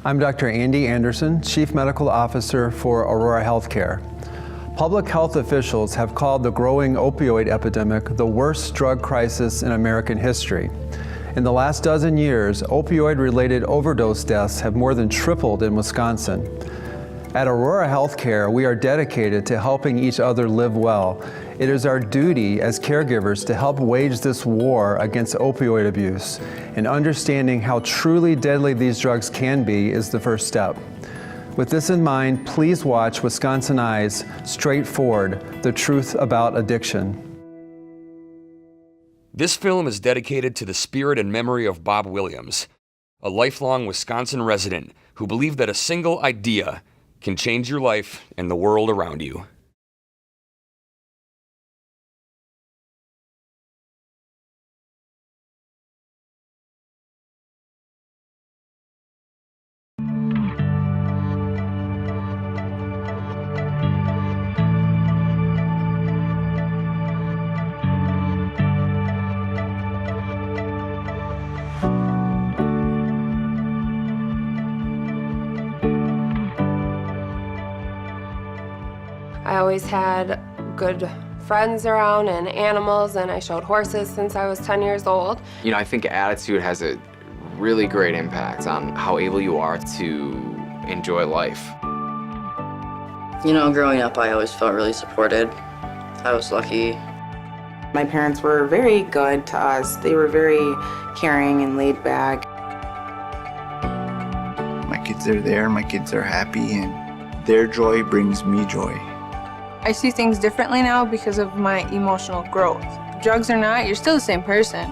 I'm Dr. Andy Anderson, Chief Medical Officer for Aurora Healthcare. Public health officials have called the growing opioid epidemic the worst drug crisis in American history. In the last dozen years, opioid-related overdose deaths have more than tripled in Wisconsin. At Aurora Healthcare, we are dedicated to helping each other live well. It is our duty as caregivers to help wage this war against opioid abuse, and understanding how truly deadly these drugs can be is the first step. With this in mind, please watch WisconsinEye's Straightforward, The Truth About Addiction. This film is dedicated to the spirit and memory of Bob Williams, a lifelong Wisconsin resident who believed that a single idea can change your life and the world around you. I always had good friends around and animals, and I showed horses since I was 10 years old. You know, I think attitude has a really great impact on how able you are to enjoy life. You know, growing up, I always felt really supported. I was lucky. My parents were very good to us. They were very caring and laid back. My kids are there, my kids are happy, and their joy brings me joy. I see things differently now because of my emotional growth. Drugs or not, you're still the same person.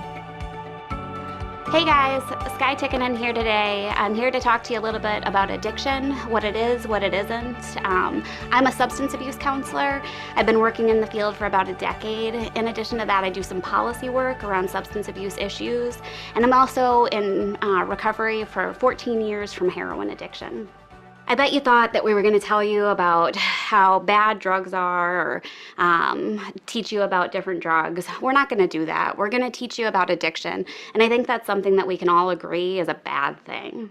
Hey guys, Skye Tikkanen here today. I'm here to talk to you a little bit about addiction, what it is, what it isn't. I'm a substance abuse counselor. I've been working in the field for about a decade. In addition to that, I do some policy work around substance abuse issues. And I'm also in recovery for 14 years from heroin addiction. I bet you thought that we were going to tell you about how bad drugs are or teach you about different drugs. We're not going to do that. We're going to teach you about addiction. And I think that's something that we can all agree is a bad thing.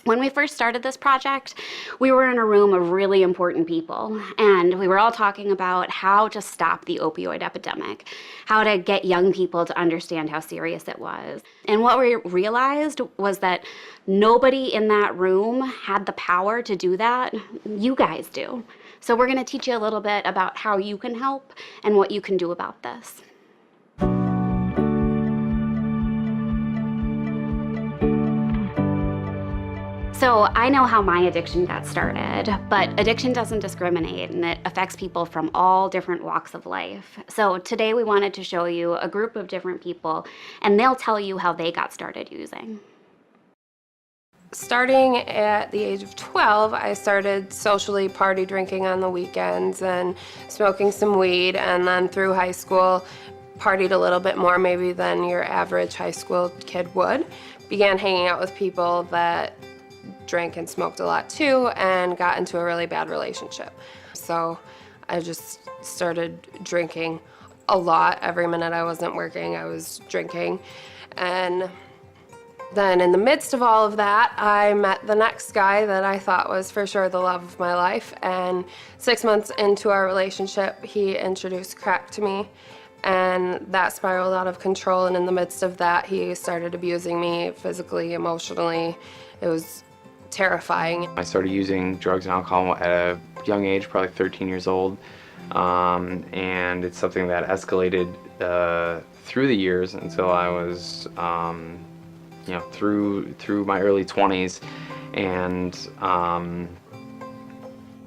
When we first started this project, we were in a room of really important people, and we were all talking about how to stop the opioid epidemic, how to get young people to understand how serious it was. And what we realized was that nobody in that room had the power to do that. You guys do. So we're going to teach you a little bit about how you can help and what you can do about this. So I know how my addiction got started, but addiction doesn't discriminate, and it affects people from all different walks of life. So today we wanted to show you a group of different people, and they'll tell you how they got started using. Starting at the age of 12, I started socially party drinking on the weekends and smoking some weed, and then through high school, partied a little bit more maybe than your average high school kid would. Began hanging out with people that drank and smoked a lot too, and got into a really bad relationship. So I just started drinking a lot. Every minute I wasn't working, I was drinking. And then in the midst of all of that, I met the next guy that I thought was for sure the love of my life. And 6 months into our relationship, he introduced crack to me, and that spiraled out of control. And in the midst of that, he started abusing me physically, emotionally. It was terrifying. I started using drugs and alcohol at a young age, probably 13 years old, and it's something that escalated through the years until I was, you know, through my early 20s, and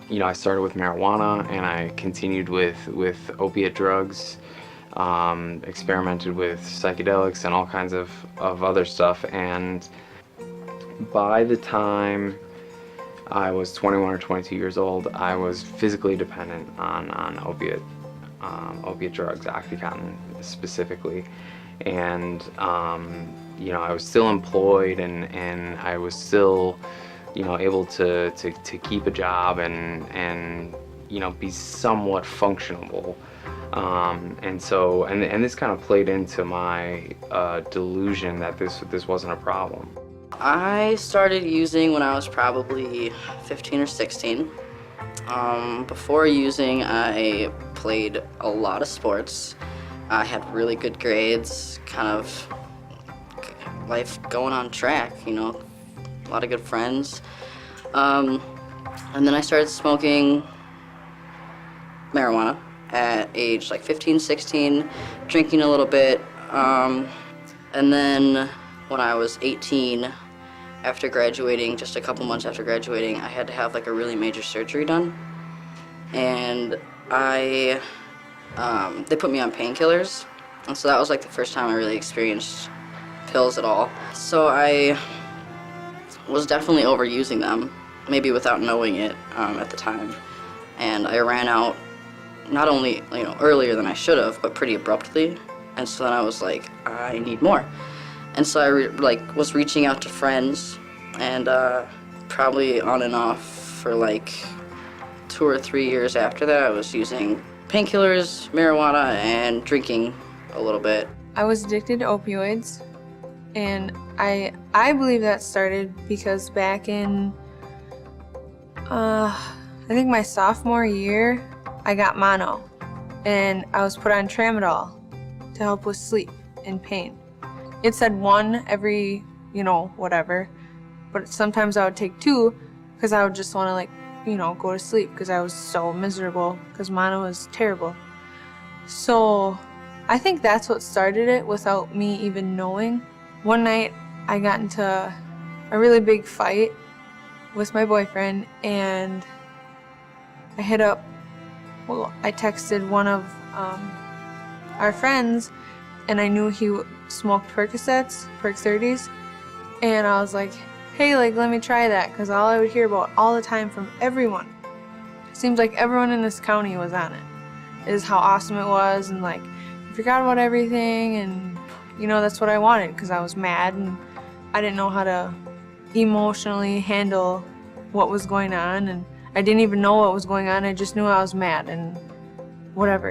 you know, I started with marijuana, and I continued with opiate drugs, experimented with psychedelics and all kinds of other stuff, and by the time I was 21 or 22 years old, I was physically dependent on opiate drugs, Oxycontin specifically, and you know, I was still employed, and I was still, you know, able to keep a job and you know, be somewhat functional. And so, and this kind of played into my delusion that this wasn't a problem. I started using when I was probably 15 or 16. Before using, I played a lot of sports. I had really good grades, kind of life going on track, you know, a lot of good friends. And then I started smoking marijuana at age like 15, 16, drinking a little bit. And then when I was 18, after graduating, just a couple months after graduating, I had to have like a really major surgery done. And they put me on painkillers. And so that was like the first time I really experienced pills at all. So I was definitely overusing them, maybe without knowing it at the time. And I ran out not only earlier than I should have, but pretty abruptly. And so then I was like, I need more. And so I was reaching out to friends, and probably on and off for like 2 or 3 years after that, I was using painkillers, marijuana, and drinking a little bit. I was addicted to opioids, and I believe that started because back in, I think my sophomore year, I got mono, and I was put on tramadol to help with sleep and pain. It said 1 every, whatever, but sometimes I would take 2 because I would just want to go to sleep because I was so miserable because mono was terrible. So I think that's what started it without me even knowing. One night I got into a really big fight with my boyfriend, and I texted one of our friends, and I knew he smoked Percocets, Perc 30s, and I was like, hey, let me try that, because all I would hear about all the time from everyone, seems like everyone in this county was on it, is how awesome it was, and you forgot about everything, and that's what I wanted, because I was mad, and I didn't know how to emotionally handle what was going on, and I didn't even know what was going on. I just knew I was mad and whatever,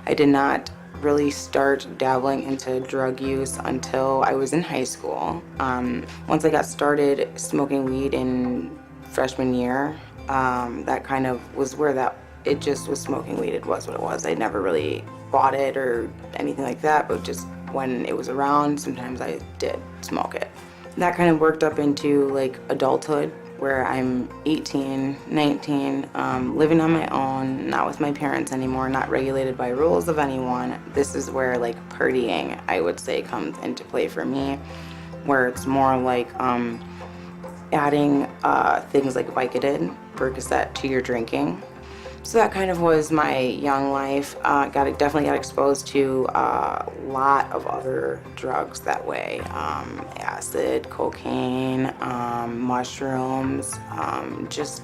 I did not really start dabbling into drug use until I was in high school. Once I got started smoking weed in freshman year, that kind of was where it just was smoking weed. It was what it was. I never really bought it or anything like that, but just when it was around, sometimes I did smoke it. That kind of worked up into adulthood, where I'm 18, 19, living on my own, not with my parents anymore, not regulated by rules of anyone. This is where partying, I would say, comes into play for me, where it's more adding things like Vicodin, Percocet to your drinking. So that kind of was my young life. Definitely got exposed to a lot of other drugs that way. Acid, cocaine, mushrooms, just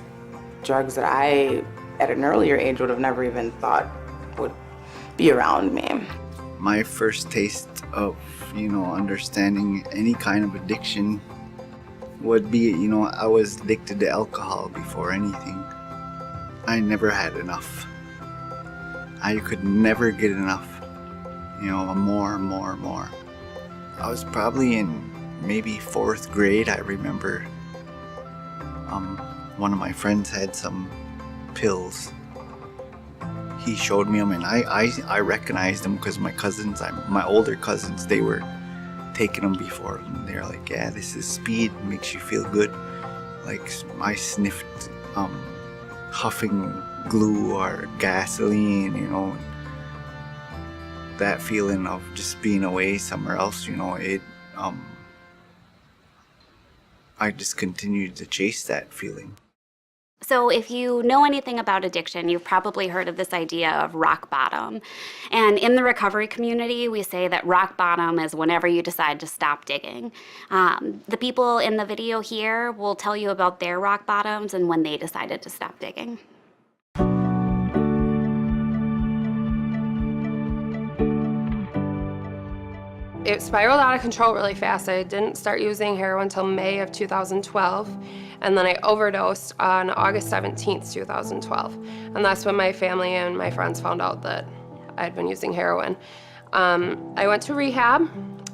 drugs that I, at an earlier age, would have never even thought would be around me. My first taste of, understanding any kind of addiction would be, I was addicted to alcohol before anything. I never had enough. I could never get enough. More. I was probably in maybe 4th grade. I remember one of my friends had some pills. He showed me them, and I recognized them because my older cousins, they were taking them before, and they're like, yeah, this is speed, makes you feel good. I sniffed huffing glue or gasoline, that feeling of just being away somewhere else, I just continued to chase that feeling. So if you know anything about addiction, you've probably heard of this idea of rock bottom. And in the recovery community, we say that rock bottom is whenever you decide to stop digging. The people in the video here will tell you about their rock bottoms and when they decided to stop digging. It spiraled out of control really fast. I didn't start using heroin until May of 2012, and then I overdosed on August 17th, 2012. And that's when my family and my friends found out that I'd been using heroin. I went to rehab,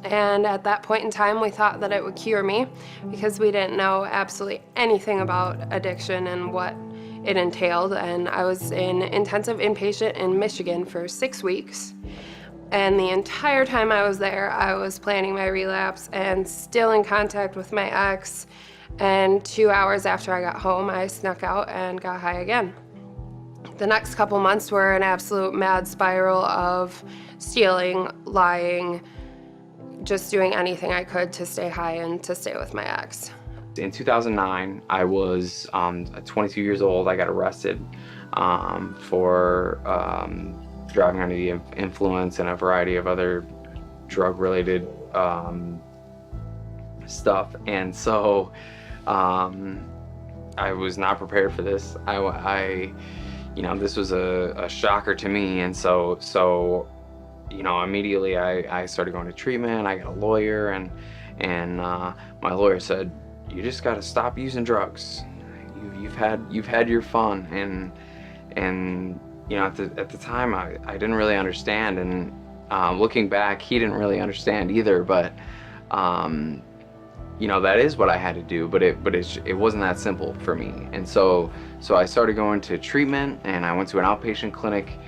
And at that point in time, we thought that it would cure me because we didn't know absolutely anything about addiction and what it entailed. And I was in intensive inpatient in Michigan for 6 weeks. And the entire time I was there, I was planning my relapse and still in contact with my ex. And 2 hours after I got home, I snuck out and got high again. The next couple months were an absolute mad spiral of stealing, lying, just doing anything I could to stay high and to stay with my ex. In 2009, I was 22 years old. I got arrested for driving under the influence and a variety of other drug-related stuff. And so I was not prepared for this. This was a shocker to me. And so immediately I started going to treatment. I got a lawyer, and my lawyer said, "You just got to stop using drugs. You've had your fun." And at the time I didn't really understand, and looking back, he didn't really understand either. But that is what I had to do. But it wasn't that simple for me. And so I started going to treatment, and I went to an outpatient clinic.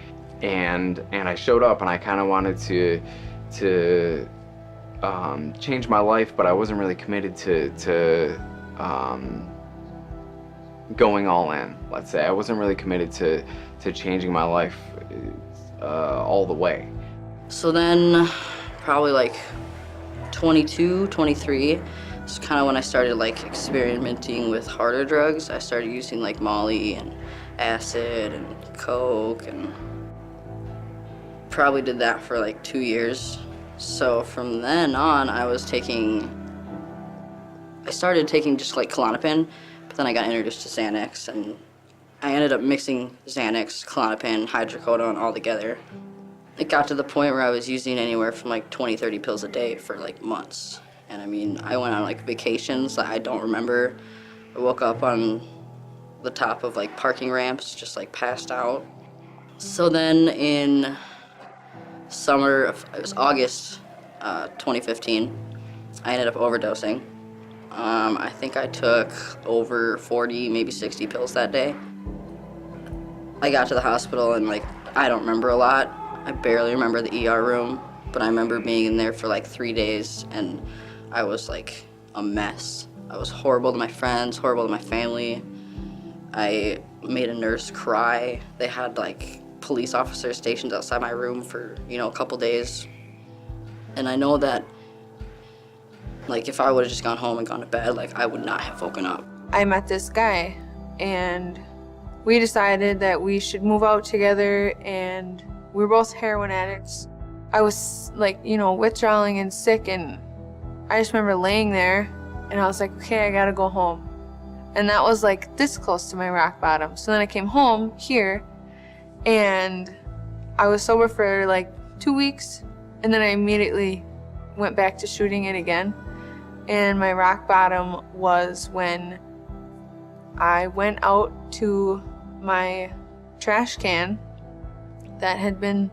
And I showed up, and I kind of wanted to change my life, but I wasn't really committed to going all in. Let's say I wasn't really committed to changing my life all the way. So then, probably like 22, 23, it's kind of when I started like experimenting with harder drugs. I started using like Molly and acid and Coke, and probably did that for like 2 years. So from then on, I started taking just like Klonopin, but then I got introduced to Xanax, and I ended up mixing Xanax, Klonopin, hydrocodone all together. It got to the point where I was using anywhere from like 20, 30 pills a day for like months. And I mean, I went on like vacations that I don't remember. I woke up on the top of like parking ramps, just like passed out. So then in it was August 2015, I ended up overdosing. I think I took over 40, maybe 60 pills that day. I got to the hospital, and like, I don't remember a lot. I barely remember the ER room, but I remember being in there for like 3 days, and I was like a mess. I was horrible to my friends, horrible to my family. I made a nurse cry. They had like police officers stationed outside my room for, a couple days. And I know that, like, if I would have just gone home and gone to bed, like, I would not have woken up. I met this guy, and we decided that we should move out together, and we were both heroin addicts. I was like, withdrawing and sick, and I just remember laying there, and I was like, okay, I gotta go home. And that was like this close to my rock bottom. So then I came home here, and I was sober for like 2 weeks, and then I immediately went back to shooting it again. And my rock bottom was when I went out to my trash can that had been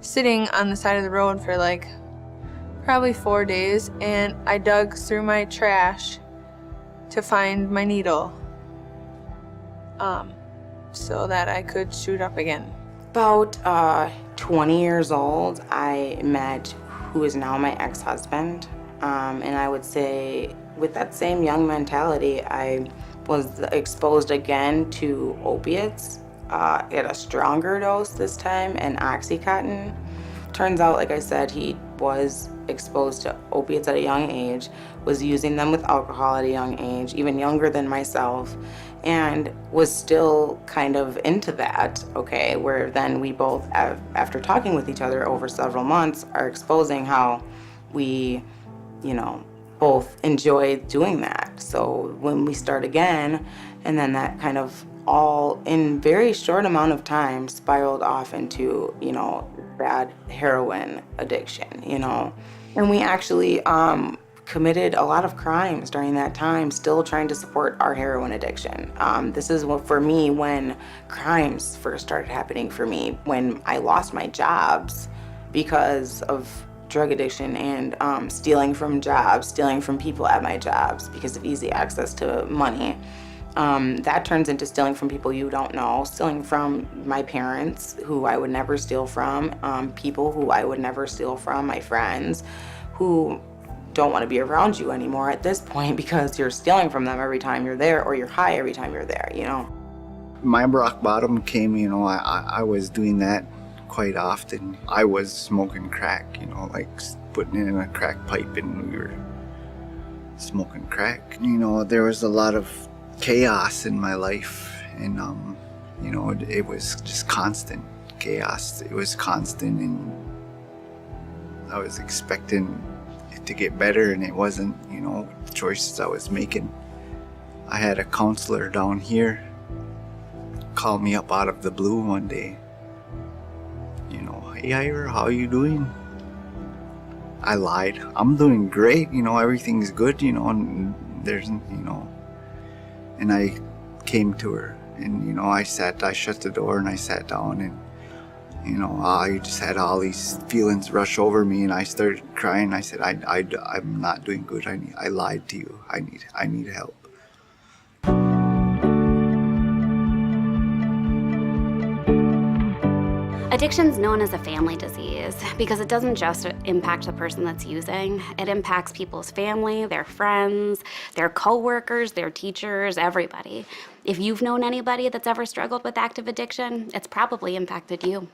sitting on the side of the road for like probably 4 days, and I dug through my trash to find my needle so that I could shoot up again. About 20 years old, I met who is now my ex-husband. And I would say with that same young mentality, I was exposed again to opiates at a stronger dose this time, and Oxycontin. Turns out, like I said, he was exposed to opiates at a young age, was using them with alcohol at a young age, even younger than myself, and was still kind of into that, okay, where then we both, after talking with each other over several months, are exposing how we, both enjoy doing that. So when we start again, and then that kind of all in very short amount of time spiraled off into, bad heroin addiction, And we actually committed a lot of crimes during that time, still trying to support our heroin addiction. This is what, for me, when crimes first started happening for me, when I lost my jobs because of drug addiction and stealing from jobs, stealing from people at my jobs because of easy access to money. That turns into stealing from people you don't know, stealing from my parents, who I would never steal from, people who I would never steal from, my friends, who don't want to be around you anymore at this point because you're stealing from them every time you're there, or you're high every time you're there, you know? My rock bottom came, you know, I was doing that quite often. I was smoking crack, you know, like putting in a crack pipe and we were smoking crack. You know, there was a lot of chaos in my life, and you know, it was just constant chaos. It was constant, and I was expecting it to get better, and it wasn't, you know, the choices I was making. I had a counselor down here call me up out of the blue one day. You know, hey Ira, how you doing? I lied. I'm doing great, you know, everything's good, you know, and there's, you know. And I came to her, and, you know, I shut the door and I sat down, and, you know, I just had all these feelings rush over me, and I started crying. I said, I'm not doing good. I lied to you. I need help. Addiction's known as a family disease because it doesn't just impact the person that's using. It impacts people's family, their friends, their coworkers, their teachers, everybody. If you've known anybody that's ever struggled with active addiction, it's probably impacted you.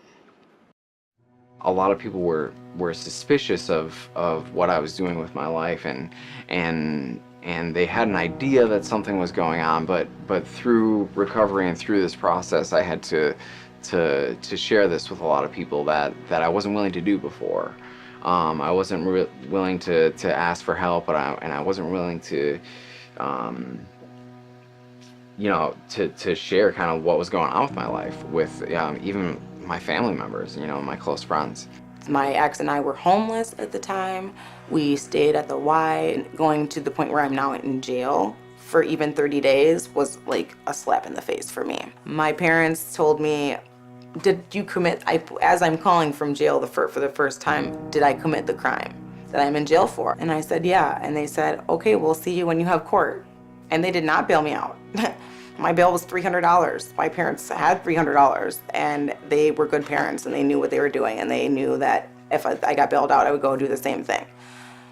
A lot of people were suspicious of what I was doing with my life, and they had an idea that something was going on, but through recovery and through this process, I had to share this with a lot of people that I wasn't willing to do before. I wasn't willing to ask for help, and I wasn't willing to, you know, to share kind of what was going on with my life with even my family members, you know, my close friends. My ex and I were homeless at the time. We stayed at the Y, going to the point where I'm now in jail for even 30 days was like a slap in the face for me. My parents told me, did you commit, as I'm calling from jail for the first time, did I commit the crime that I'm in jail for? And I said, yeah. And they said, okay, we'll see you when you have court. And they did not bail me out. My bail was $300. My parents had $300, and they were good parents, and they knew what they were doing, and they knew that if I got bailed out, I would go do the same thing.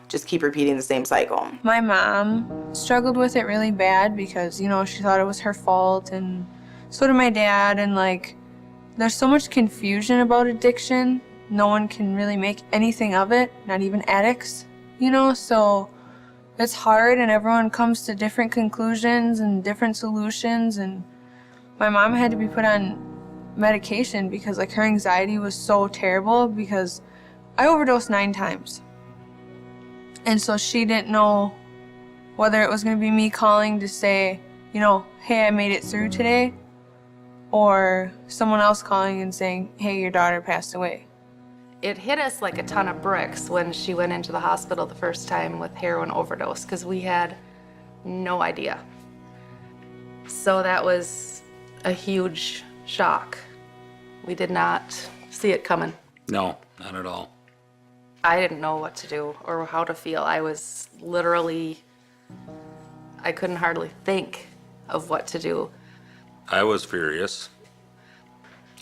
Just keep repeating the same cycle. My mom struggled with it really bad because, you know, she thought it was her fault, and so did my dad, and like, there's so much confusion about addiction. No one can really make anything of it, not even addicts, you know, so it's hard, and everyone comes to different conclusions and different solutions, and my mom had to be put on medication because like her anxiety was so terrible because I overdosed 9 times. And so she didn't know whether it was going to be me calling to say, you know, hey, I made it through today, or someone else calling and saying, hey, your daughter passed away. It hit us like a ton of bricks when she went into the hospital the first time with heroin overdose, because we had no idea. So that was a huge shock. We did not see it coming. No, not at all. I didn't know what to do or how to feel. I was literally, I couldn't hardly think of what to do. I was furious,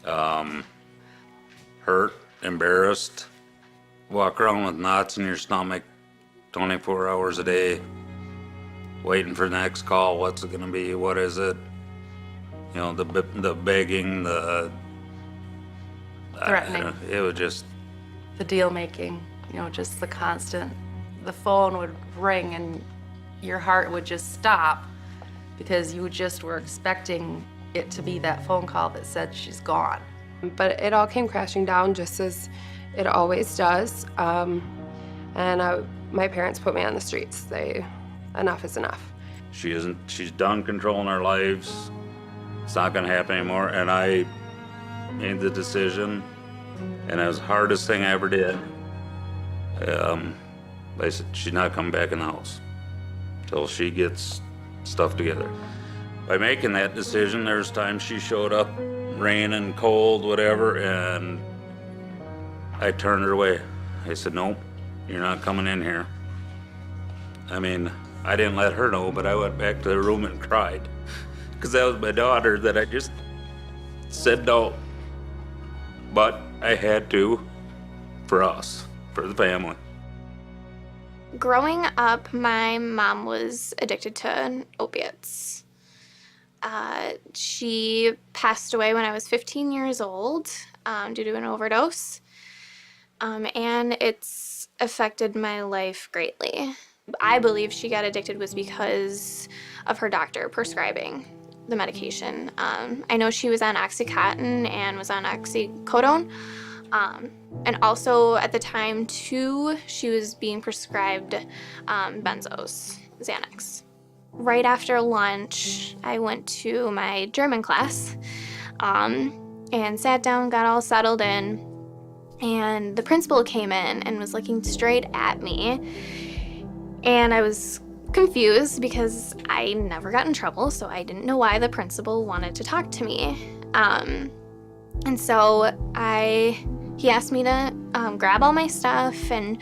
hurt, embarrassed, walk around with knots in your stomach 24 hours a day, waiting for the next call. What's it gonna be? What is it? You know, the begging, the threatening. It was just The deal making, you know, just the constant. The phone would ring and your heart would just stop because you just were expecting it to be that phone call that said she's gone. But it all came crashing down just as it always does. My parents put me on the streets. Enough is enough. she's done controlling our lives. It's not gonna happen anymore. And I made the decision, and it was the hardest thing I ever did. I said, she's not coming back in the house till she gets stuff together. By making that decision, there's times she showed up, rain and cold, whatever, and I turned her away. I said, nope, you're not coming in here. I mean, I didn't let her know, but I went back to the room and cried. Because that was my daughter that I just said no. But I had to, for us, for the family. Growing up, my mom was addicted to opiates. She passed away when I was 15 years old due to an overdose. And it's affected my life greatly. I believe she got addicted was because of her doctor prescribing the medication. I know she was on Oxycontin and was on oxycodone. And also at the time too, she was being prescribed benzos, Xanax. Right after lunch, I went to my German class and sat down, got all settled in, and the principal came in and was looking straight at me. And I was confused because I never got in trouble, so I didn't know why the principal wanted to talk to me. And so he asked me to grab all my stuff, and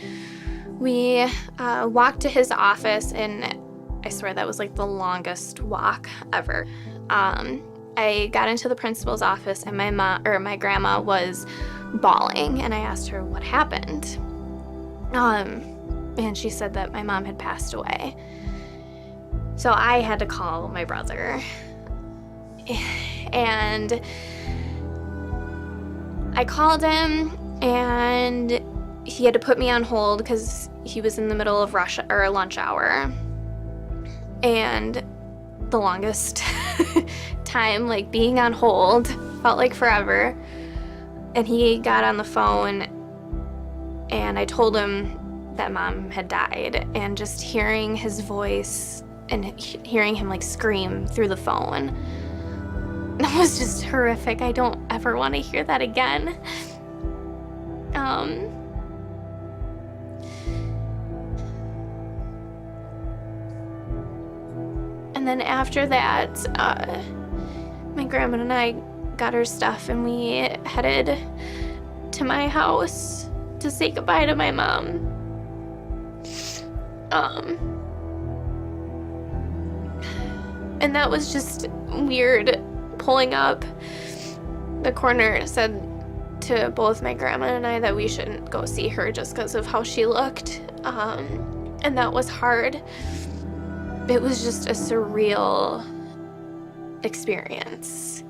we walked to his office, and I swear that was like the longest walk ever. I got into the principal's office, and my grandma was bawling, and I asked her what happened. And she said that my mom had passed away. So I had to call my brother. And I called him, and he had to put me on hold because he was in the middle of lunch hour. And the longest time, like being on hold, felt like forever. And he got on the phone, and I told him that mom had died, and just hearing his voice and hearing him like scream through the phone, that was just horrific. I don't ever want to hear that again. And then after that, my grandma and I got her stuff, and we headed to my house to say goodbye to my mom. And that was just weird. Pulling up, the coroner said to both my grandma and I that we shouldn't go see her just because of how she looked. And that was hard. It was just a surreal experience.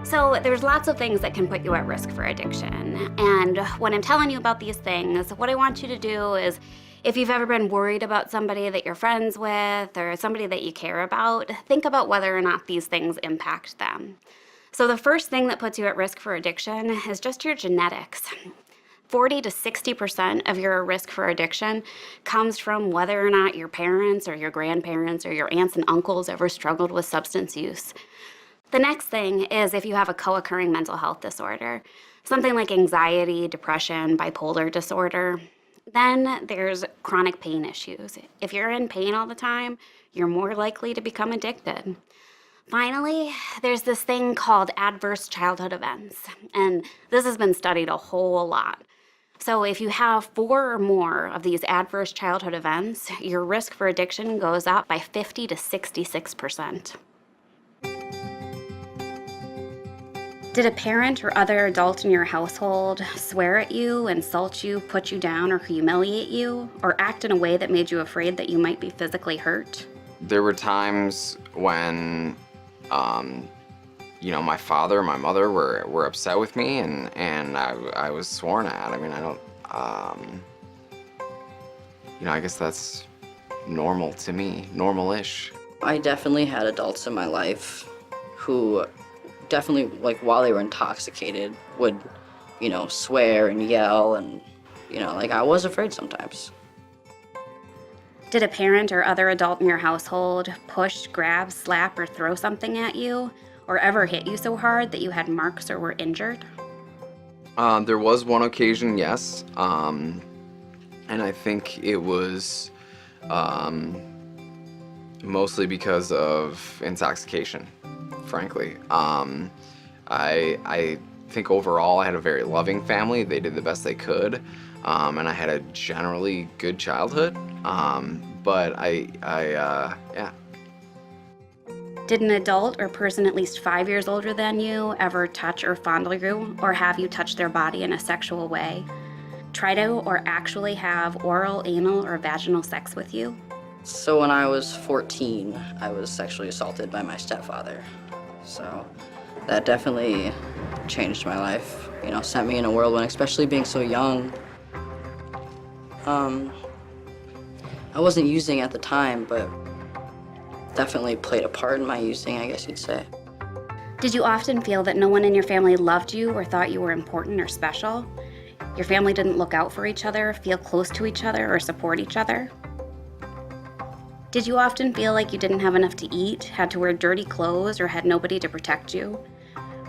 So there's lots of things that can put you at risk for addiction. And when I'm telling you about these things, what I want you to do is, if you've ever been worried about somebody that you're friends with or somebody that you care about, think about whether or not these things impact them. So the first thing that puts you at risk for addiction is just your genetics. 40 to 60% of your risk for addiction comes from whether or not your parents or your grandparents or your aunts and uncles ever struggled with substance use. The next thing is if you have a co-occurring mental health disorder, something like anxiety, depression, bipolar disorder. Then there's chronic pain issues. If you're in pain all the time, you're more likely to become addicted. Finally, there's this thing called adverse childhood events, and this has been studied a whole lot. So if you have 4 or more of these adverse childhood events, your risk for addiction goes up by 50 to 66%. Did a parent or other adult in your household swear at you, insult you, put you down, or humiliate you, or act in a way that made you afraid that you might be physically hurt? There were times when, my father and my mother were upset with me, and I was sworn at. I mean, I don't, I guess that's normal to me, normal-ish. I definitely had adults in my life who definitely, like, while they were intoxicated, would, swear and yell, and, I was afraid sometimes. Did a parent or other adult in your household push, grab, slap, or throw something at you, or ever hit you so hard that you had marks or were injured? There was one occasion, yes, and I think it was mostly because of intoxication, frankly. I think overall I had a very loving family. They did the best they could, and I had a generally good childhood. But yeah. Did an adult or person at least 5 years older than you ever touch or fondle you, or have you touched their body in a sexual way? Try to or actually have oral, anal, or vaginal sex with you? So when I was 14, I was sexually assaulted by my stepfather. So that definitely changed my life, you know, sent me in a whirlwind, especially being so young. I wasn't using at the time, but definitely played a part in my using, I guess you'd say. Did you often feel that no one in your family loved you or thought you were important or special? Your family didn't look out for each other, feel close to each other, or support each other? Did you often feel like you didn't have enough to eat, had to wear dirty clothes, or had nobody to protect you?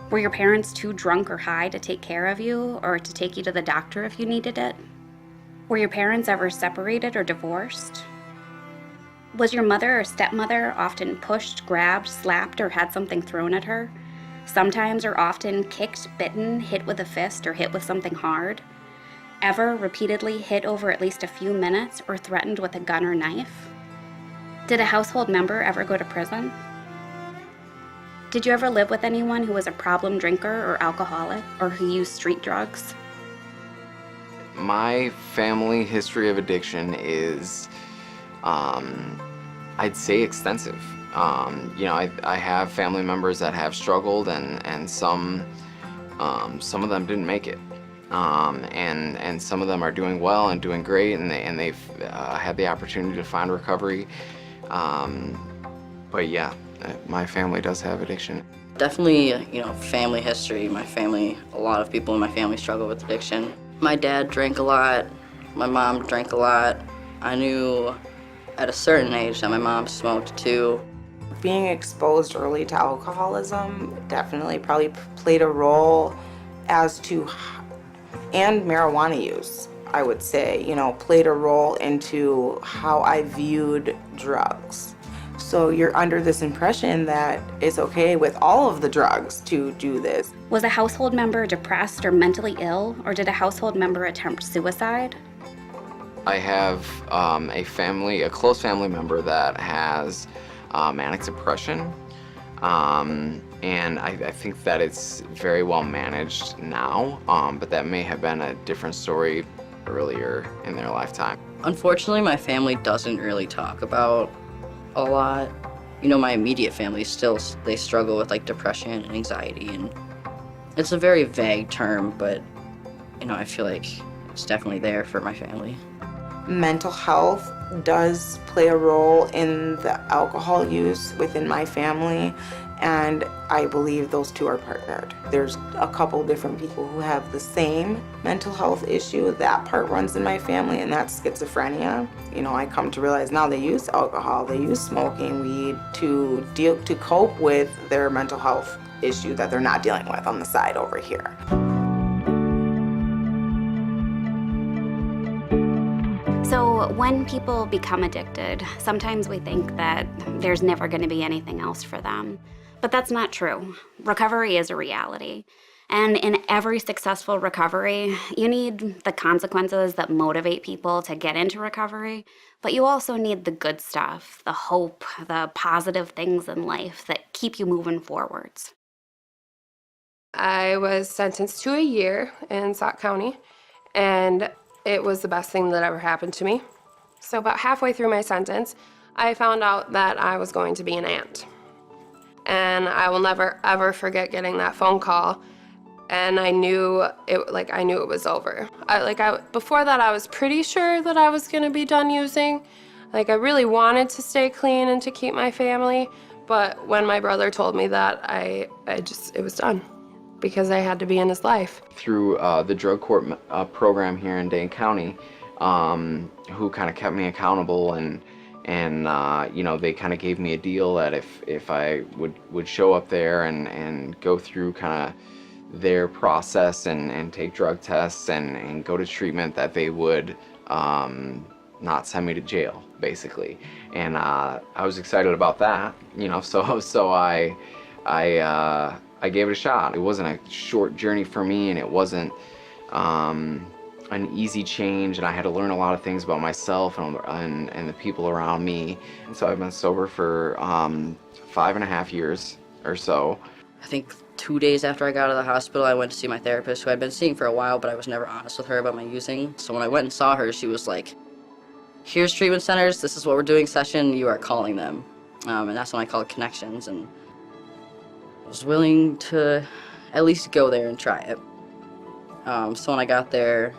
Were your parents too drunk or high to take care of you, or to take you to the doctor if you needed it? Were your parents ever separated or divorced? Was your mother or stepmother often pushed, grabbed, slapped, or had something thrown at her? Sometimes or often kicked, bitten, hit with a fist, or hit with something hard? Ever repeatedly hit over at least a few minutes or threatened with a gun or knife? Did a household member ever go to prison? Did you ever live with anyone who was a problem drinker or alcoholic or who used street drugs? My family history of addiction is, I'd say, extensive. You know, I have family members that have struggled, and some of them didn't make it, and some of them are doing well and doing great, and they've had the opportunity to find recovery. But yeah, my family does have addiction. Definitely, you know, family history. My family, a lot of people in my family struggle with addiction. My dad drank a lot. My mom drank a lot. I knew at a certain age that my mom smoked too. Being exposed early to alcoholism definitely probably played a role as to, and marijuana use, I would say, you know, played a role into how I viewed drugs. So you're under this impression that it's okay with all of the drugs to do this. Was a household member depressed or mentally ill, or did a household member attempt suicide? I have a close family member that has manic depression, and I think that it's very well managed now, but that may have been a different story earlier in their lifetime. Unfortunately, my family doesn't really talk about a lot. You know, my immediate family they struggle with like depression and anxiety, and it's a very vague term, but you know, I feel like it's definitely there for my family. Mental health does play a role in the alcohol use within my family, and I believe those two are partnered. There's a couple different people who have the same mental health issue. That part runs in my family, and that's schizophrenia. You know, I come to realize now they use alcohol, they use smoking weed to cope with their mental health issue that they're not dealing with on the side over here. So when people become addicted, sometimes we think that there's never going to be anything else for them. But that's not true. Recovery is a reality. And in every successful recovery, you need the consequences that motivate people to get into recovery, but you also need the good stuff, the hope, the positive things in life that keep you moving forwards. I was sentenced to a year in Sauk County, and it was the best thing that ever happened to me. So about halfway through my sentence, I found out that I was going to be an aunt. And I will never, ever forget getting that phone call. And I knew it was over. Before that, I was pretty sure that I was gonna be done using. I really wanted to stay clean and to keep my family. But when my brother told me that, it was done, because I had to be in his life. Through The drug court program here in Dane County, who kind of kept me accountable, and you know, they kind of gave me a deal that if I would show up there and go through kind of their process and take drug tests and go to treatment, that they would not send me to jail, basically. And I was excited about that, you know, so I I gave it a shot. It wasn't a short journey for me, and it wasn't an easy change, and I had to learn a lot of things about myself and the people around me. And so I've been sober for 5.5 years or so. I think 2 days after I got out of the hospital, I went to see my therapist, who I'd been seeing for a while, but I was never honest with her about my using. So when I went and saw her, she was like, here's treatment centers, this is what we're doing session, you are calling them. And that's when I called Connections, and I was willing to at least go there and try it. So when I got there,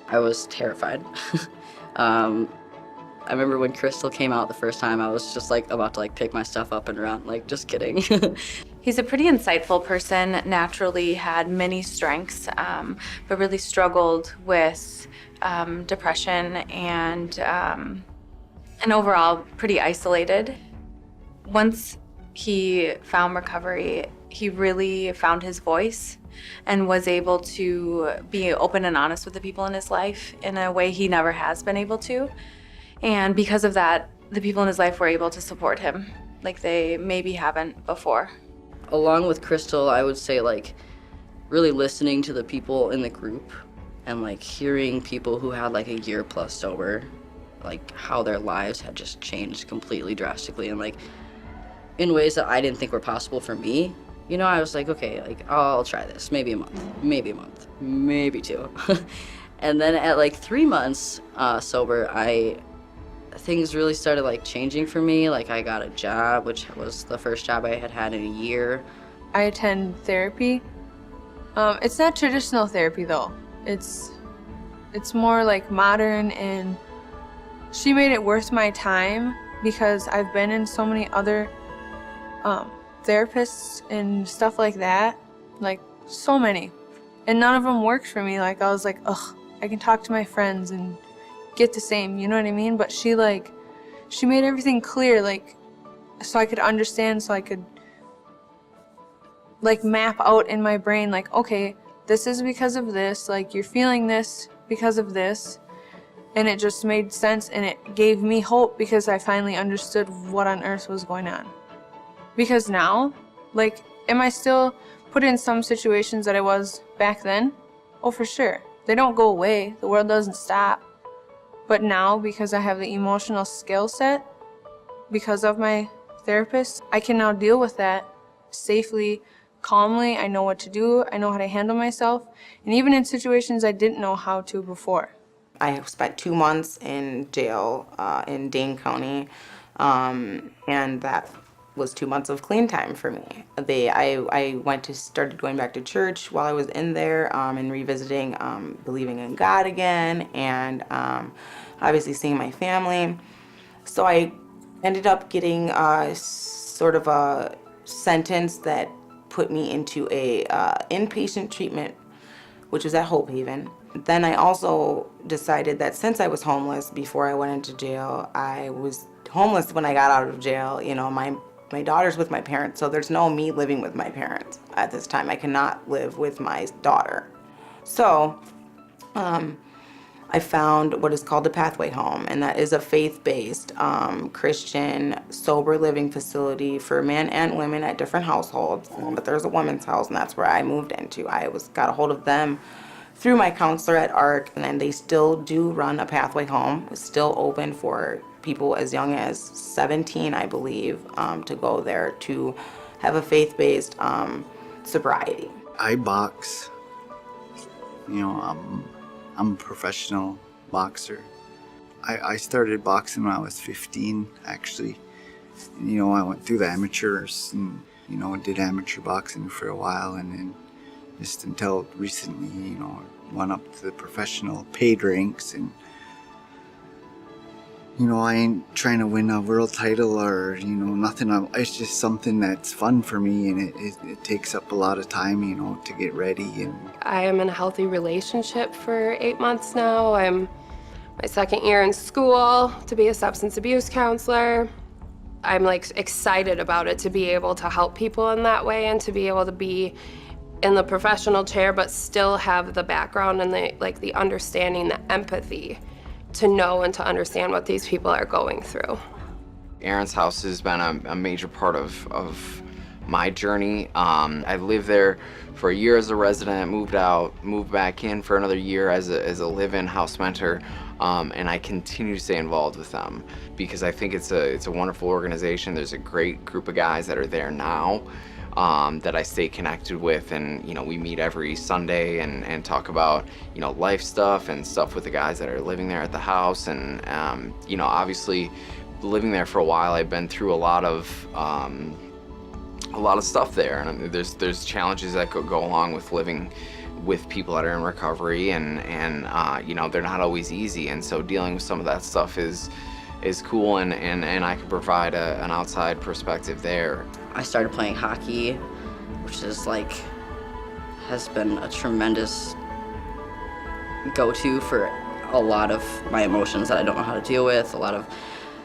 I was terrified. I remember when Crystal came out the first time, I was just like about to like pick my stuff up and run, like just kidding. He's a pretty insightful person, naturally had many strengths, but really struggled with depression and overall pretty isolated. Once he found recovery, he really found his voice and was able to be open and honest with the people in his life in a way he never has been able to. And because of that, the people in his life were able to support him like they maybe haven't before. Along with Crystal, I would say like really listening to the people in the group and like hearing people who had like a year plus sober, like how their lives had just changed completely drastically and like in ways that I didn't think were possible for me. You know, I was like, okay, like I'll try this, maybe a month, maybe 2. And then at like 3 months sober, things really started like changing for me. Like I got a job, which was the first job I had had in a year. I attend therapy. It's not traditional therapy though. It's more like modern, and she made it worth my time because I've been in so many other therapists and stuff like that, like so many, and none of them worked for me. Like I was like, ugh, I can talk to my friends and get the same, you know what I mean? But she made everything clear, like so I could understand, so I could like map out in my brain, like, okay, this is because of this, like you're feeling this because of this. And it just made sense, and it gave me hope because I finally understood what on earth was going on. Because now, like, am I still put in some situations that I was back then? Oh, for sure. They don't go away. The world doesn't stop. But now, because I have the emotional skill set, because of my therapist, I can now deal with that safely, calmly. I know what to do. I know how to handle myself. And even in situations I didn't know how to before. I spent 2 months in jail in Dane County, and that was 2 months of clean time for me. I started going back to church while I was in there and revisiting believing in God again, and obviously seeing my family. So I ended up getting sort of a sentence that put me into a inpatient treatment, which was at Hope Haven. Then I also decided that since I was homeless before I went into jail, I was homeless when I got out of jail. You know, my daughter's with my parents, so there's no me living with my parents at this time. I cannot live with my daughter. So I found what is called the Pathway Home, and that is a faith-based Christian sober living facility for men and women at different households. But there's a women's house, and that's where I moved into. I got a hold of them through my counselor at ARC, and then they still do run a Pathway Home. It's still open for people as young as 17, I believe, to go there to have a faith-based sobriety. I box. You know, I'm a professional boxer. I started boxing when I was 15, actually. You know, I went through the amateurs and, you know, did amateur boxing for a while, and then just until recently, you know, went up to the professional paid ranks. And you know, I ain't trying to win a world title or, you know, nothing. It's just something that's fun for me, and it takes up a lot of time, you know, to get ready. And I am in a healthy relationship for 8 months now. I'm my second year in school to be a substance abuse counselor. I'm like excited about it, to be able to help people in that way and to be able to be in the professional chair but still have the background and the understanding, the empathy to know and to understand what these people are going through. Aaron's house has been a major part of my journey. I lived there for a year as a resident, moved out, moved back in for another year as a live-in house mentor, and I continue to stay involved with them because I think it's a wonderful organization. There's a great group of guys that are there now that I stay connected with, and we meet every Sunday and talk about life stuff and stuff with the guys that are living there at the house. And obviously living there for a while, I've been through a lot of stuff there, and there's challenges that go along with living with people that are in recovery, and they're not always easy, and so dealing with some of that stuff is cool, and I can provide an outside perspective there. I started playing hockey, which is has been a tremendous go-to for a lot of my emotions that I don't know how to deal with.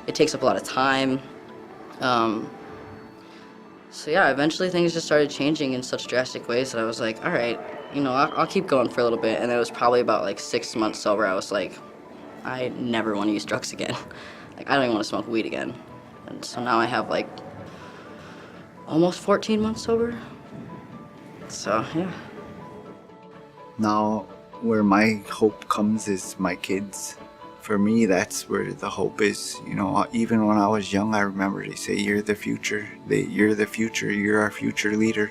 It takes up a lot of time. So yeah, eventually things just started changing in such drastic ways that I was like, all right, I'll keep going for a little bit. And it was probably about 6 months sober. I was like, I never want to use drugs again. I don't even want to smoke weed again. And so now I have almost 14 months sober. So yeah. Now, where my hope comes is my kids. For me, that's where the hope is. Even when I was young, I remember they say, you're the future. You're the future. You're our future leader.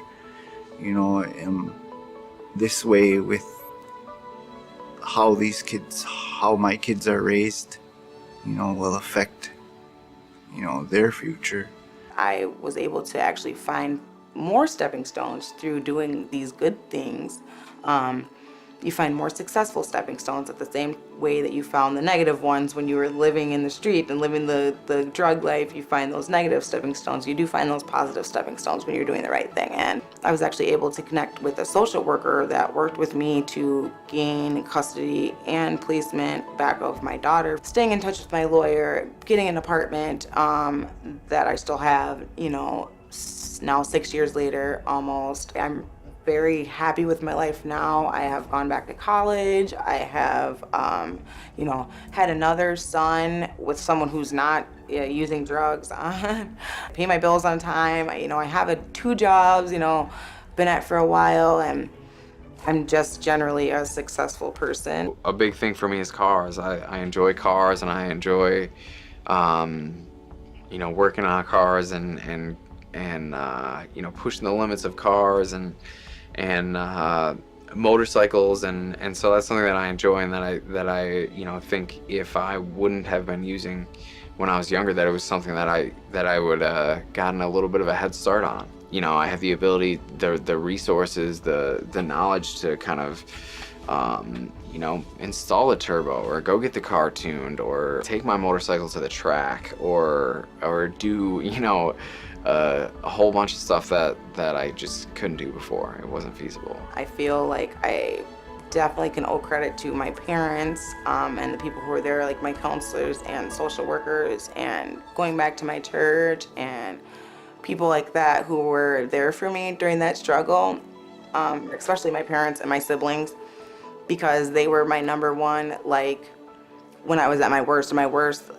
This way with how my kids are raised, will affect, their future. I was able to actually find more stepping stones through doing these good things. You find more successful stepping stones at the same way that you found the negative ones when you were living in the street and living the drug life. You find those negative stepping stones. You do find those positive stepping stones when you're doing the right thing. And I was actually able to connect with a social worker that worked with me to gain custody and placement back of my daughter, staying in touch with my lawyer, getting an apartment that I still have, now 6 years later almost. I'm very happy with my life now. I have gone back to college. I have, had another son with someone who's not using drugs. Pay my bills on time. I have 2 jobs, been at for a while, and I'm just generally a successful person. A big thing for me is cars. I enjoy cars, and I enjoy, working on cars and pushing the limits of cars and motorcycles, and so that's something that I enjoy, and that I think if I wouldn't have been using when I was younger, that it was something that I would gotten a little bit of a head start on. I have the ability, the resources, the knowledge to kind of install a turbo, or go get the car tuned, or take my motorcycle to the track, or do a whole bunch of stuff that I just couldn't do before. It wasn't feasible. I feel like I definitely can owe credit to my parents and the people who were there, like my counselors and social workers, and going back to my church and people like that who were there for me during that struggle, especially my parents and my siblings, because they were my number one, when I was at my worst,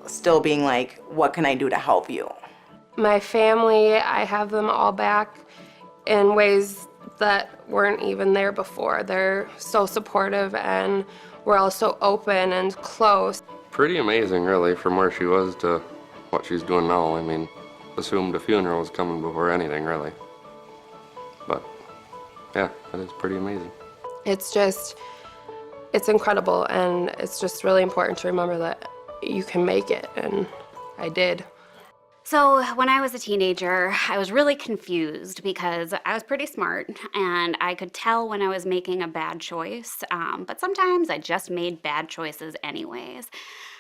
still being like, what can I do to help you? My family, I have them all back in ways that weren't even there before. They're so supportive, and we're all so open and close. Pretty amazing, really, from where she was to what she's doing now. I mean, assumed a funeral was coming before anything, really. But yeah, that is pretty amazing. It's incredible, and it's just really important to remember that you can make it, and I did. So when I was a teenager, I was really confused because I was pretty smart, and I could tell when I was making a bad choice, but sometimes I just made bad choices anyways.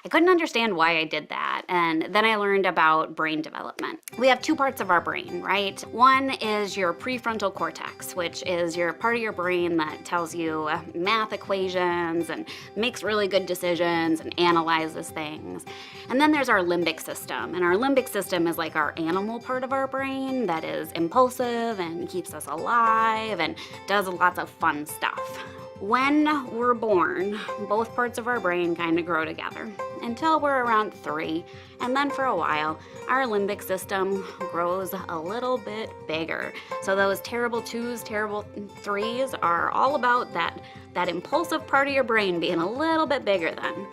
I couldn't understand why I did that, and then I learned about brain development. We have 2 parts of our brain, right? One is your prefrontal cortex, which is your part of your brain that tells you math equations and makes really good decisions and analyzes things. And then there's our limbic system, and our limbic system is like our animal part of our brain that is impulsive and keeps us alive and does lots of fun stuff. When we're born, both parts of our brain kind of grow together until we're around 3, and then for a while, our limbic system grows a little bit bigger. So those terrible 2s, terrible 3s are all about that impulsive part of your brain being a little bit bigger then.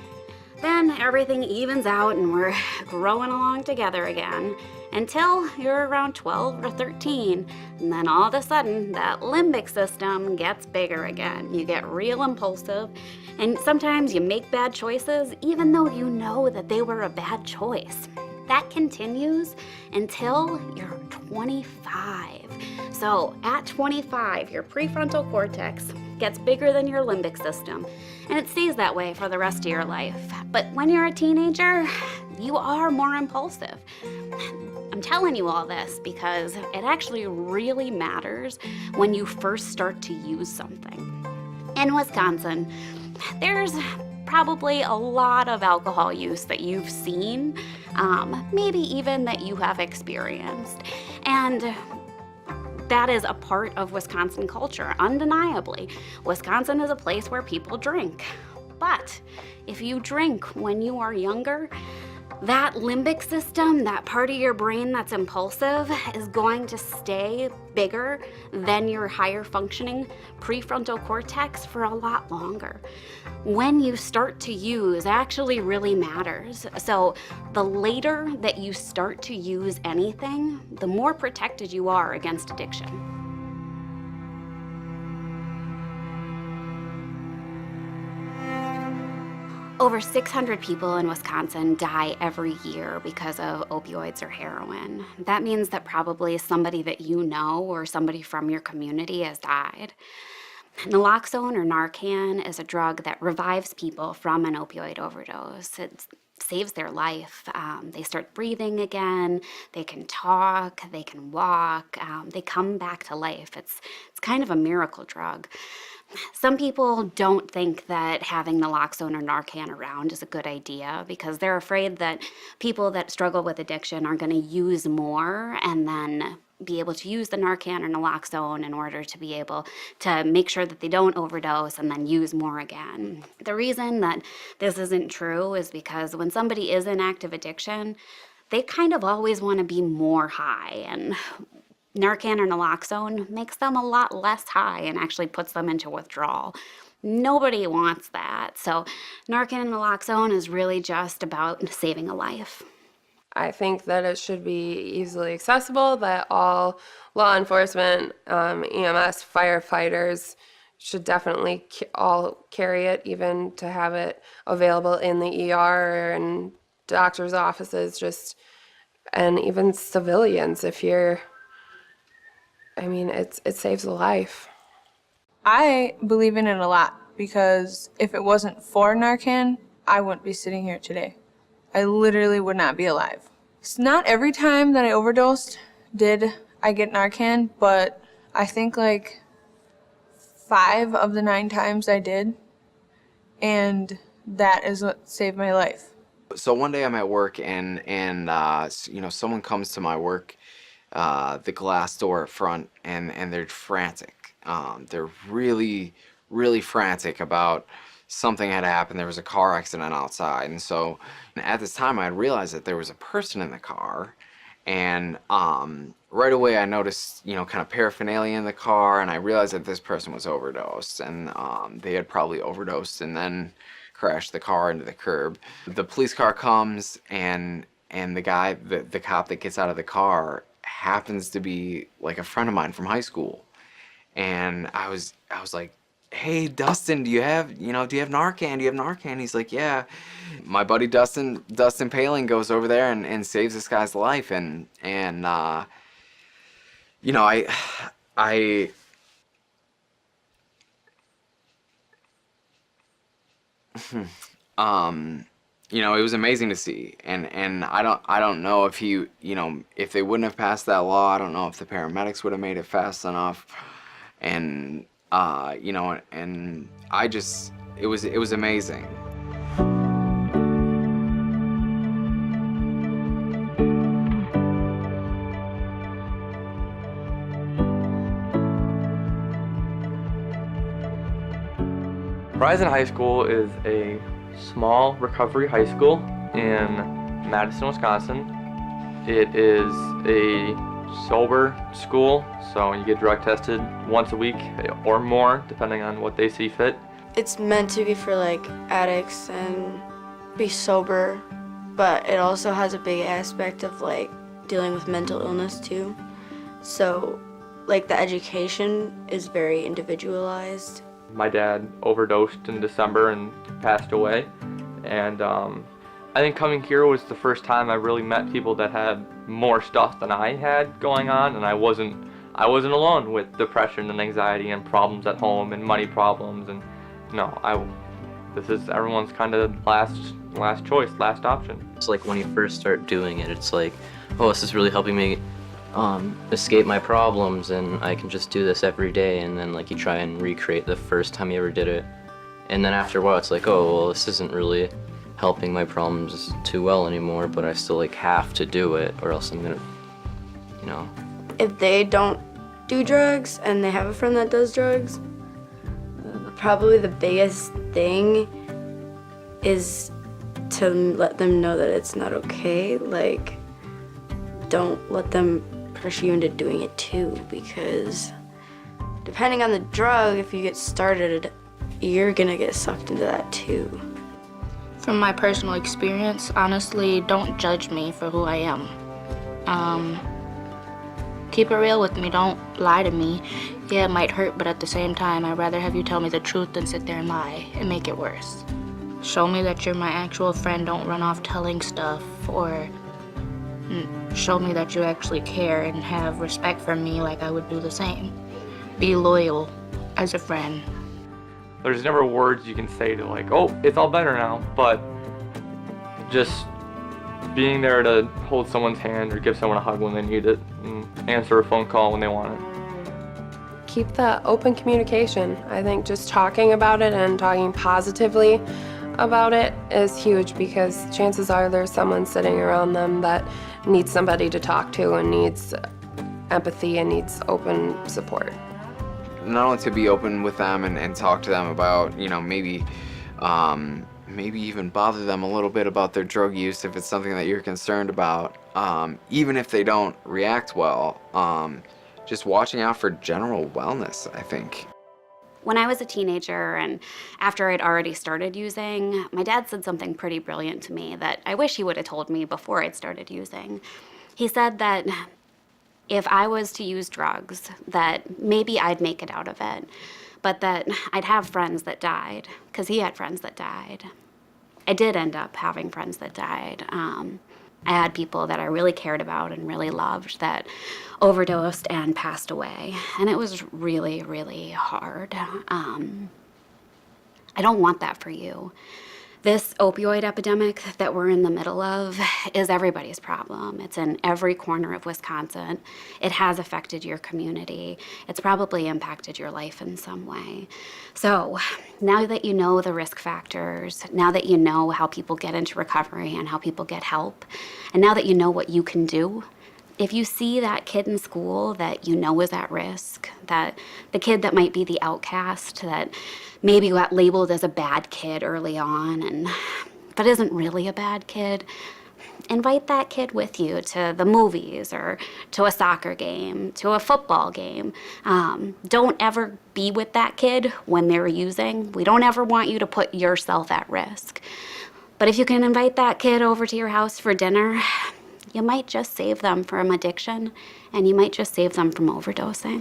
Then everything evens out and we're growing along together again until you're around 12 or 13. And then all of a sudden, that limbic system gets bigger again. You get real impulsive, and sometimes you make bad choices even though you know that they were a bad choice. That continues until you're 25. So at 25, your prefrontal cortex gets bigger than your limbic system, and it stays that way for the rest of your life. But when you're a teenager, you are more impulsive. I'm telling you all this because it actually really matters when you first start to use something. In Wisconsin, there's probably a lot of alcohol use that you've seen, maybe even that you have experienced. And that is a part of Wisconsin culture, undeniably. Wisconsin is a place where people drink. But if you drink when you are younger, that limbic system, that part of your brain that's impulsive, is going to stay bigger than your higher functioning prefrontal cortex for a lot longer. When you start to use actually really matters. So the later that you start to use anything, the more protected you are against addiction. Over 600 people in Wisconsin die every year because of opioids or heroin. That means that probably somebody that you know or somebody from your community has died. Naloxone or Narcan is a drug that revives people from an opioid overdose. It saves their life. They start breathing again, they can talk, they can walk, they come back to life. It's kind of a miracle drug. Some people don't think that having naloxone or Narcan around is a good idea because they're afraid that people that struggle with addiction are going to use more and then be able to use the Narcan or naloxone in order to be able to make sure that they don't overdose and then use more again. The reason that this isn't true is because when somebody is in active addiction, they kind of always want to be more high, and Narcan or naloxone makes them a lot less high and actually puts them into withdrawal. Nobody wants that. So Narcan and naloxone is really just about saving a life. I think that it should be easily accessible, that all law enforcement, EMS, firefighters should definitely all carry it, even to have it available in the ER and doctor's offices, and even civilians if you're, it saves a life. I believe in it a lot because if it wasn't for Narcan, I wouldn't be sitting here today. I literally would not be alive. It's not every time that I overdosed did I get Narcan, but I think like 5 of the 9 times I did, and that is what saved my life. So one day I'm at work and someone comes to my work, the glass door at front, and they're frantic. They're really, really frantic about something had happened. There was a car accident outside, and so at this time I had realized that there was a person in the car, and right away I noticed kind of paraphernalia in the car, and I realized that this person was overdosed, and they had probably overdosed and then crashed the car into the curb. The police car comes, and the guy, the cop that gets out of the car happens to be like a friend of mine from high school, and I was like, "Hey, Dustin, do you have Narcan? Do you have Narcan?" He's like, "Yeah." My buddy Dustin Paling goes over there and saves this guy's life, and it was amazing to see, and I don't know if if they wouldn't have passed that law, I don't know if the paramedics would have made it fast enough, and and it was amazing. Horizon High School is a small recovery high school in Madison, Wisconsin. It is a sober school, so you get drug tested once a week or more, depending on what they see fit. It's meant to be for like addicts and be sober, but it also has a big aspect of like dealing with mental illness too. So like the education is very individualized. My dad overdosed in December and passed away, and I think coming here was the first time I really met people that had more stuff than I had going on, and I wasn't alone with depression and anxiety and problems at home and money problems. And this is everyone's kind of last choice, last option. It's like when you first start doing it, it's like, oh, this is really helping me escape my problems, and I can just do this every day. And then like you try and recreate the first time you ever did it, and then after a while it's like, oh, well, this isn't really helping my problems too well anymore, but I still like have to do it, or else I'm gonna, If they don't do drugs and they have a friend that does drugs, probably the biggest thing is to let them know that it's not okay. Like, don't let them pressure you into doing it too, because depending on the drug, if you get started, you're gonna get sucked into that too. From my personal experience, honestly, don't judge me for who I am. Keep it real with me, don't lie to me. Yeah, it might hurt, but at the same time, I'd rather have you tell me the truth than sit there and lie and make it worse. Show me that you're my actual friend, don't run off telling stuff, or show me that you actually care and have respect for me like I would do the same. Be loyal as a friend. There's never words you can say to like, oh, it's all better now, but just being there to hold someone's hand or give someone a hug when they need it and answer a phone call when they want it. Keep the open communication. I think just talking about it and talking positively about it is huge, because chances are there's someone sitting around them that needs somebody to talk to and needs empathy and needs open support. Not only to be open with them and talk to them about, maybe even bother them a little bit about their drug use if it's something that you're concerned about, even if they don't react well, just watching out for general wellness, I think. When I was a teenager and after I'd already started using, my dad said something pretty brilliant to me that I wish he would have told me before I'd started using. He said that if I was to use drugs, that maybe I'd make it out of it, but that I'd have friends that died, because he had friends that died. I did end up having friends that died. I had people that I really cared about and really loved that overdosed and passed away, and it was really, really hard. I don't want that for you. This opioid epidemic that we're in the middle of is everybody's problem. It's in every corner of Wisconsin. It has affected your community. It's probably impacted your life in some way. So now that you know the risk factors, now that you know how people get into recovery and how people get help, and now that you know what you can do, if you see that kid in school that you know is at risk, that the kid that might be the outcast, that maybe got labeled as a bad kid early on but isn't really a bad kid, invite that kid with you to the movies or to a soccer game, to a football game. Don't ever be with that kid when they're using. We don't ever want you to put yourself at risk. But if you can invite that kid over to your house for dinner, you might just save them from addiction, and you might just save them from overdosing.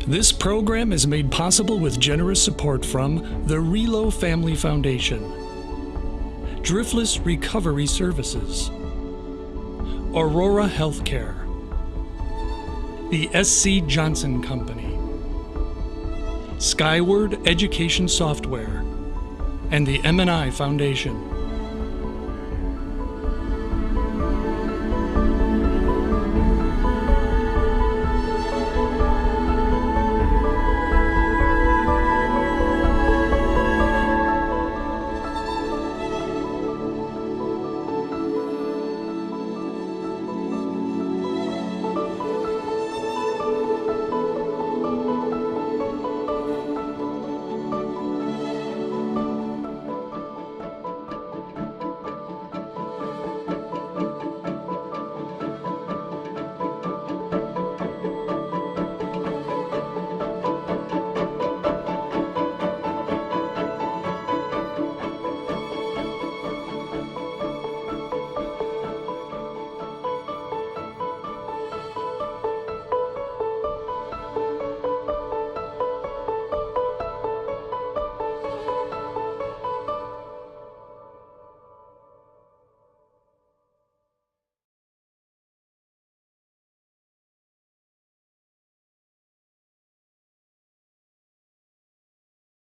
This program is made possible with generous support from the Relo Family Foundation, Driftless Recovery Services, Aurora Healthcare, the SC Johnson Company, Skyward Education Software, and the M&I Foundation.